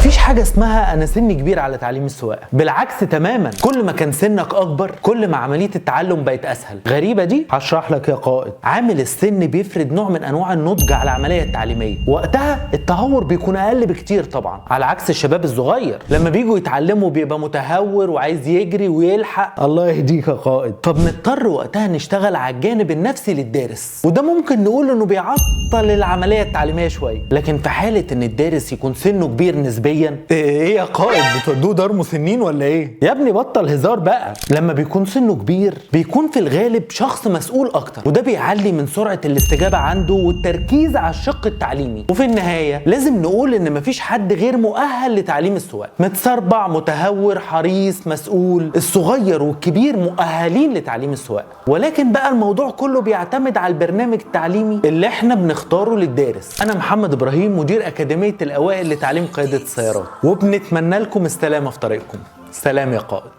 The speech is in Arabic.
مفيش حاجه اسمها انا سني كبير على تعليم السواقه، بالعكس تماما، كل ما كان سنك اكبر كل ما عمليه التعلم بقت اسهل. غريبه دي؟ هشرح لك يا قائد. عامل السن بيفرض نوع من انواع النضج على العمليه التعليميه، وقتها التهور بيكون اقل بكتير طبعا، على عكس الشباب الصغير لما بيجوا يتعلموا بيبقى متهور وعايز يجري ويلحق. الله يهديك يا قائد. فبنضطر وقتها نشتغل على الجانب النفسي للدارس، وده ممكن نقول انه بيعطل العمليه التعليميه شويه. لكن في حاله ان الدارس يكون سنه كبير نسبيا، ايه يا قائد بتودوه دار مسنين ولا ايه؟ يا ابني بطل هزار بقى. لما بيكون سنه كبير بيكون في الغالب شخص مسؤول اكتر، وده بيعلي من سرعه الاستجابه عنده والتركيز على الشق التعليمي. وفي النهايه لازم نقول ان مفيش حد غير مؤهل لتعليم السواقه، متسربع متهور حريص مسؤول، الصغير والكبير مؤهلين لتعليم السواقه. ولكن بقى الموضوع كله بيعتمد على البرنامج التعليمي اللي احنا بنختاره للدارس. انا محمد ابراهيم، مدير اكاديميه الاوائل لتعليم قياده السيارات، وبنتمنى لكم السلامه في طريقكم. سلام يا قائد.